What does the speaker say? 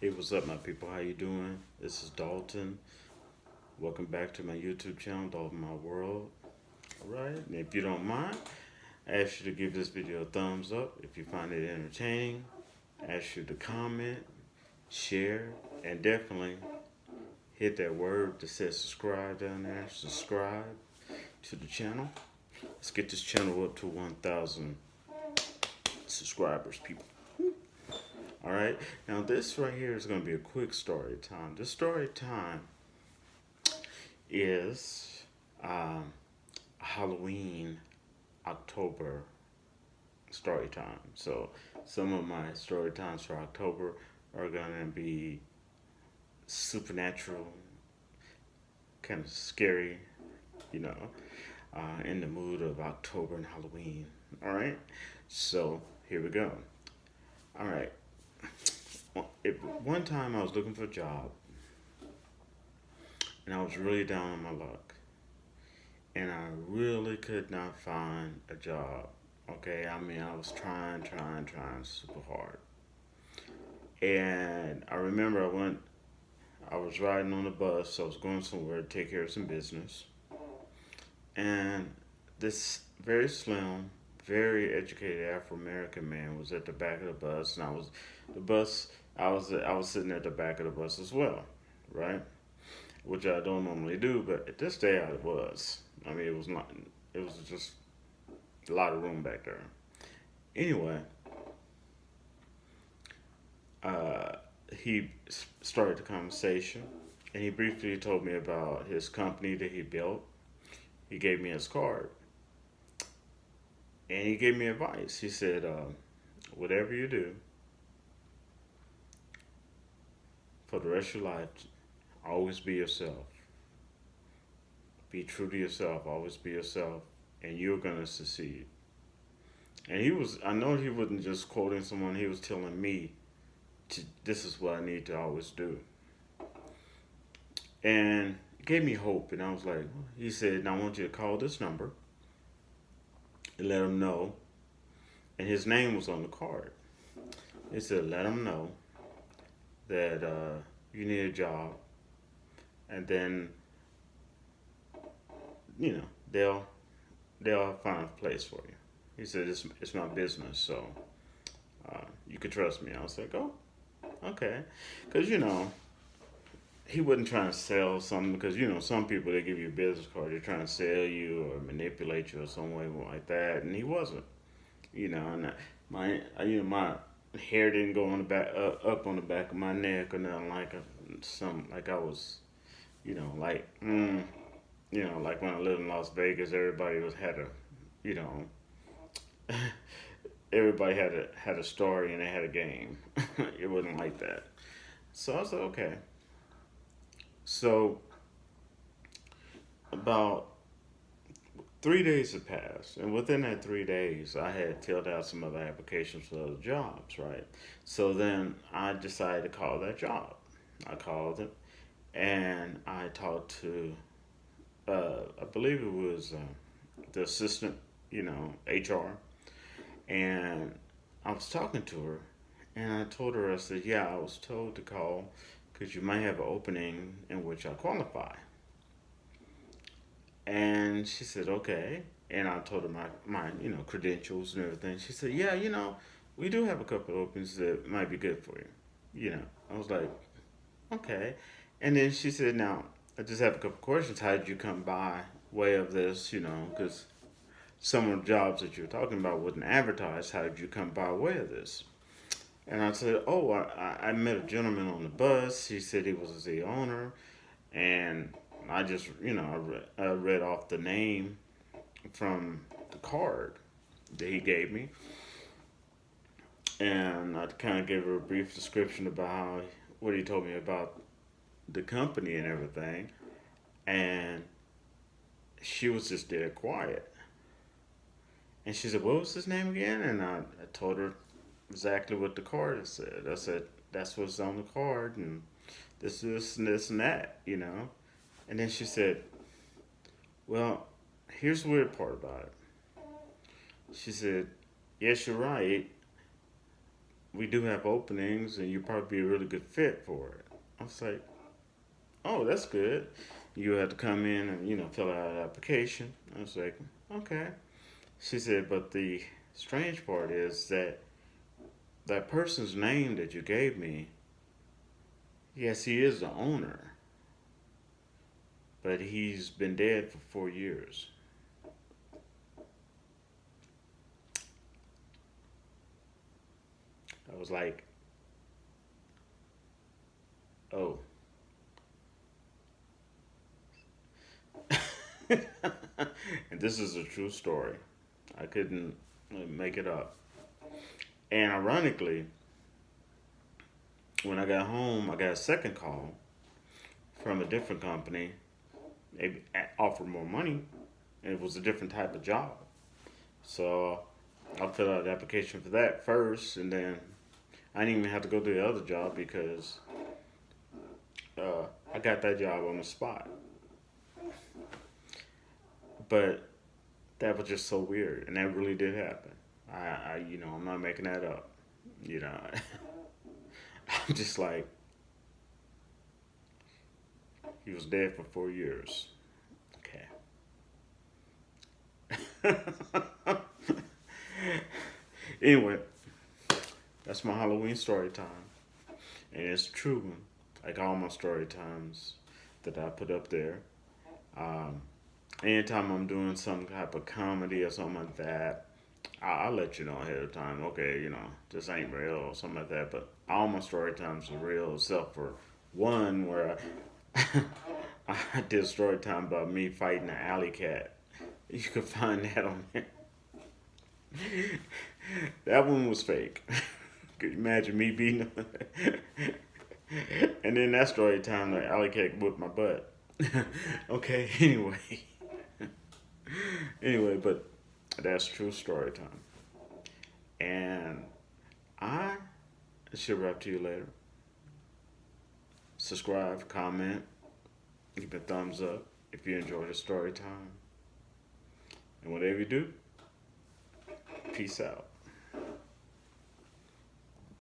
Hey, what's up, my people? How you doing? This is Dalton. Welcome back to my YouTube channel, Dalton My World. All right, and if you don't mind, I ask you to give this video a thumbs up if you find it entertaining. I ask you to comment, share, and definitely hit that word that says subscribe down there. Subscribe to the channel. Let's get this channel up to 1,000 subscribers, people. All right, now this right here is going to be a quick story time. This story time is Halloween, October story time. So some of my story times for October are going to be supernatural, kind of scary, you know, in the mood of October and Halloween. All right, so here we go. All right. One time I was looking for a job and I was really down on my luck and I really could not find a job. Okay, I mean, I was trying super hard. And I remember I was riding on the bus, so I was going somewhere to take care of some business. And this very slim, very educated Afro American man was at the back of the bus, and the bus, I was sitting at the back of the bus as well, right? Which I don't normally do, but at this day I was. I mean, it was just a lot of room back there. Anyway, uh, he started the conversation, and he briefly told me about his company that he built. He gave me his card, and he gave me advice. He said, "Whatever you do for the rest of your life, always be yourself. Be true to yourself. Always be yourself, and you're gonna succeed." And I know he wasn't just quoting someone. He was telling me, "This is what I need to always do." And it gave me hope. And I was like, he said, "Now I want you to call this number and let him know." And his name was on the card. He said, "Let him know that you need a job, and then you know they'll find a place for you." He said, "It's my business, so you could trust me." I was like, "Oh, okay," because he wasn't trying to sell something, because some people, they give you a business card, they're trying to sell you or manipulate you or some way like that, and he wasn't. And my hair didn't go on the back up on the back of my neck or nothing like I was, like like when I lived in Las Vegas, everybody was had a you know everybody had a story and they had a game. It wasn't like that. So I was like, okay. So about 3 days had passed, and within that 3 days, I had filled out some other applications for other jobs, right? So then I decided to call that job. I called it, and I talked to, I believe it was the assistant, HR, and I was talking to her, and I told her, I said, "Yeah, I was told to call because you might have an opening in which I qualify." And she said, "Okay." And I told her my credentials and everything. She said, "Yeah, we do have a couple of openings that might be good for you." I was like, "Okay." And then she said, "Now, I just have a couple of questions. How did you come by way of this? Because some of the jobs that you're talking about wasn't advertised. How did you come by way of this?" And I said, "Oh, I met a gentleman on the bus. He said he was the owner, and I just, I read off the name from the card that he gave me, and I kind of gave her a brief description about what he told me about the company and everything, and she was just dead quiet. And she said, "What was his name again?" And I told her exactly what the card said. I said, "That's what's on the card, and this, and this, and that." And then she said, "Well, here's the weird part about it." She said, "Yes, you're right, we do have openings, and you'd probably be a really good fit for it. I was like, oh, that's good. You have to come in and fill out an application. I was like, okay. She said, but the strange part is that that person's name that you gave me, yes, he is the owner, but he's been dead for 4 years. I was like, oh. And this is a true story. I couldn't make it up. And ironically, when I got home, I got a second call from a different company. They offered more money, and it was a different type of job. So I filled out the application for that first, and then I didn't even have to go to the other job because I got that job on the spot. But that was just so weird, and that really did happen. I'm not making that up. You know, I'm just like, he was dead for 4 years. Okay. Anyway, that's my Halloween story time, and it's true. Like all my story times that I put up there. Um, Anytime I'm doing some type of comedy or something like that, I'll let you know ahead of time. Okay, this ain't real or something like that. But all my story times are real, except for one where I did a story time about me fighting an alley cat. You can find that on there. That one was fake. Could you imagine me beating him? And then that story time, the alley cat whipped my butt. Okay, anyway. Anyway, but that's true story time. And I should wrap to you later. Subscribe, comment, give a thumbs up if you enjoy the story time. And whatever you do, peace out.